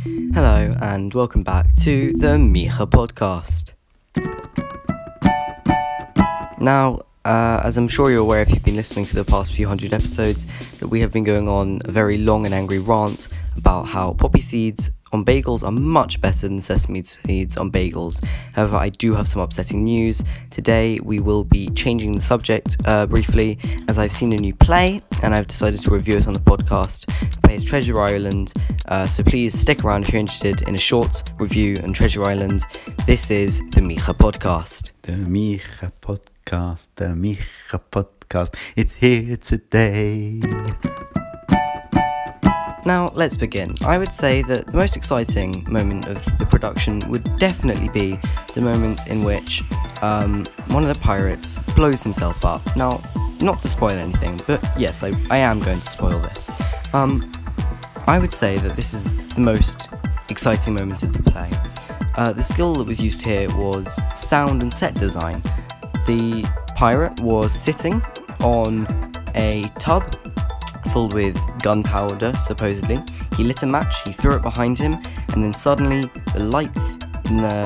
Hello and welcome back to the Micha Podcast. Now, as I'm sure you're aware if you've been listening for the past few hundred episodes, that we have been going on a very long and angry rant about how poppy seeds on bagels are much better than sesame seeds on bagels. However, I do have some upsetting news. Today we will be changing the subject briefly, as I've seen a new play and I've decided to review it on the podcast. The play is Treasure Island, so please stick around if you're interested in a short review on Treasure Island. This is the Micha Podcast. The Micha Podcast, the Micha Podcast, it's here today. Now, let's begin. I would say that the most exciting moment of the production would definitely be the moment in which one of the pirates blows himself up. Now, not to spoil anything, but yes, I am going to spoil this. I would say that this is the most exciting moment of the play. The skill that was used here was sound and set design. The pirate was sitting on a tub filled with gunpowder, supposedly. He lit a match, he threw it behind him, and then suddenly the lights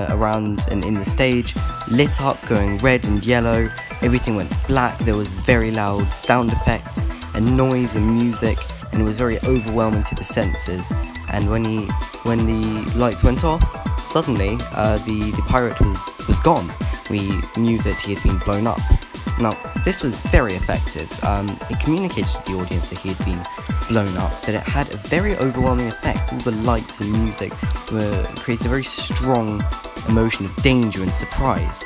around and in the stage lit up, going red and yellow. Everything went black. There was very loud sound effects and noise and music, and it was very overwhelming to the senses. And when the lights went off, suddenly the pirate was gone. We knew that he had been blown up. Now, this was very effective. It communicated to the audience that he had been blown up, that it had a very overwhelming effect. All the lights and music created a very strong emotion of danger and surprise.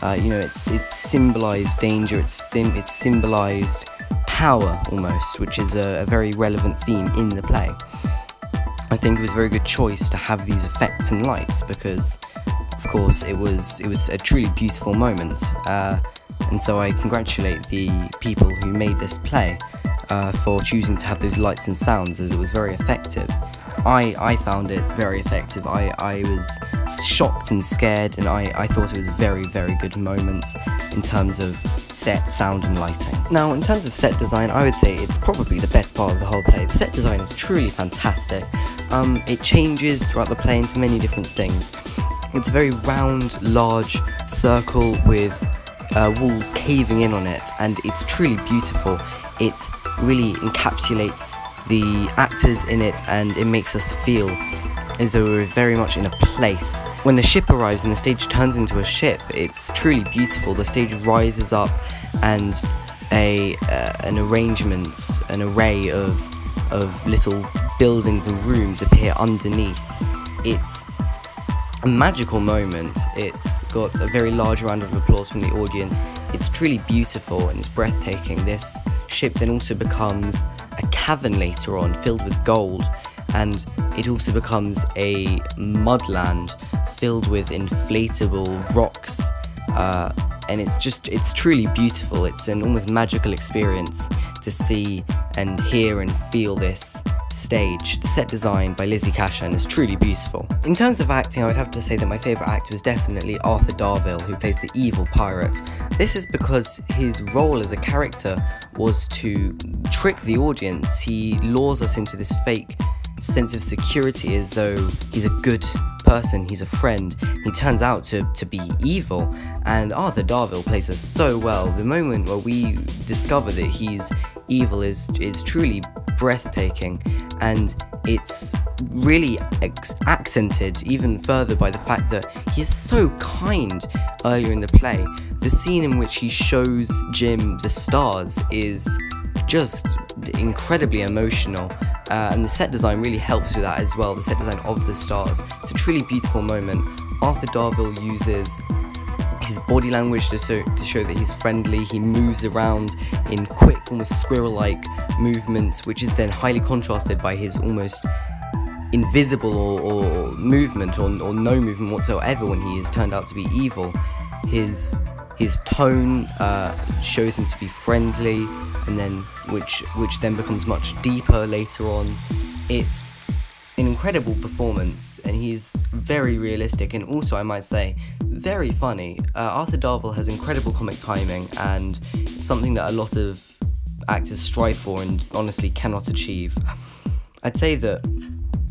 It symbolised danger, it symbolised power almost, which is a very relevant theme in the play. I think it was a very good choice to have these effects and lights because, of course, it was a truly beautiful moment. And so I congratulate the people who made this play for choosing to have those lights and sounds, as it was very effective. I found it very effective. I was shocked and scared, and I thought it was a very, very good moment in terms of set, sound and lighting. Now, in terms of set design, I would say it's probably the best part of the whole play. The set design is truly fantastic. It changes throughout the play into many different things. It's a very round, large circle with walls caving in on it, and it's truly beautiful. It really encapsulates the actors in it, and it makes us feel as though we're very much in a place. When the ship arrives and the stage turns into a ship, it's truly beautiful. The stage rises up, and an array of little buildings and rooms appear underneath. It's a magical moment. It's got a very large round of applause from the audience. It's truly beautiful and it's breathtaking. This ship then also becomes a cavern later on filled with gold, and it also becomes a mudland filled with inflatable rocks, and it's truly beautiful. It's an almost magical experience to see and hear and feel this stage. The set design by Lizzie Cashan is truly beautiful. In terms of acting, I would have to say that my favourite actor is definitely Arthur Darvill, who plays the evil pirate. This is because his role as a character was to trick the audience. He lures us into this fake sense of security as though he's a good person, he's a friend. He turns out to be evil, and Arthur Darvill plays us so well. The moment where we discover that he's evil is truly breathtaking, and it's really accented even further by the fact that he is so kind earlier in the play. The scene in which he shows Jim the stars is just incredibly emotional, and the set design really helps with that as well. The set design of the stars, it's a truly beautiful moment. Arthur Darvill uses his body language to show that he's friendly. He moves around in quick, almost squirrel-like movements, which is then highly contrasted by his almost invisible or movement or no movement whatsoever when he is turned out to be evil. His tone shows him to be friendly, and then which then becomes much deeper later on. It's an incredible performance, and he's very realistic, and also, I might say, very funny. Arthur Darvill has incredible comic timing, and it's something that a lot of actors strive for and honestly cannot achieve. I'd say that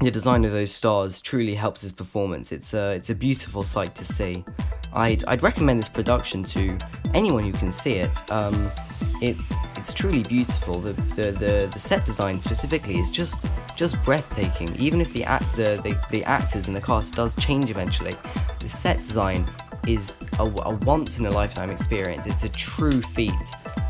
the design of those stars truly helps his performance. It's a beautiful sight to see. I'd recommend this production to anyone who can see it. It's truly beautiful. The set design specifically is just breathtaking. Even if the actors and the cast does change eventually, the set design is a once in a lifetime experience. It's a true feat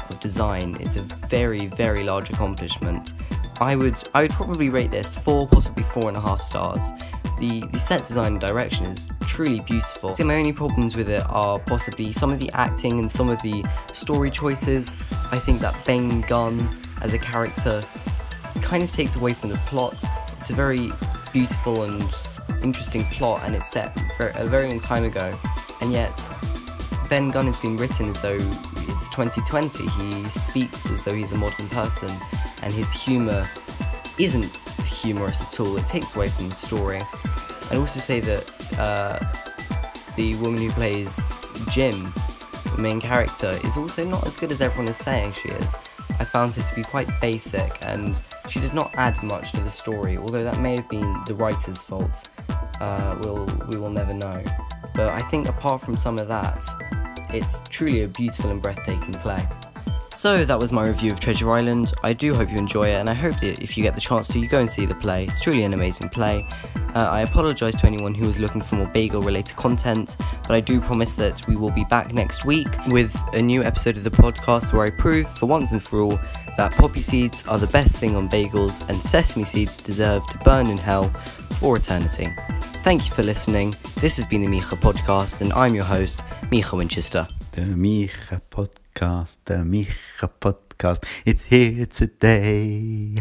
of design. It's a very, very large accomplishment. I would probably rate this 4, possibly 4.5 stars. The set design and direction is truly beautiful. So my only problems with it are possibly some of the acting and some of the story choices. I think that Ben Gunn as a character kind of takes away from the plot. It's a very beautiful and interesting plot, and it's set for a very long time ago, and yet Ben Gunn has been written as though it's 2020. He speaks as though he's a modern person, and his humour isn't humorous at all. It takes away from the story. I'd also say that the woman who plays Jim, the main character, is also not as good as everyone is saying she is. I found her to be quite basic, and she did not add much to the story, although that may have been the writer's fault. We will never know. But I think apart from some of that, it's truly a beautiful and breathtaking play. So that was my review of Treasure Island. I do hope you enjoy it, and I hope that if you get the chance to, you go and see the play. It's truly an amazing play. I apologise to anyone who was looking for more bagel related content, but I do promise that we will be back next week with a new episode of the podcast where I prove for once and for all that poppy seeds are the best thing on bagels and sesame seeds deserve to burn in hell for eternity. Thank you for listening. This has been the Micha Podcast, and I'm your host, Micha Winchester. The Micha Podcast, the Micha Podcast, it's here today.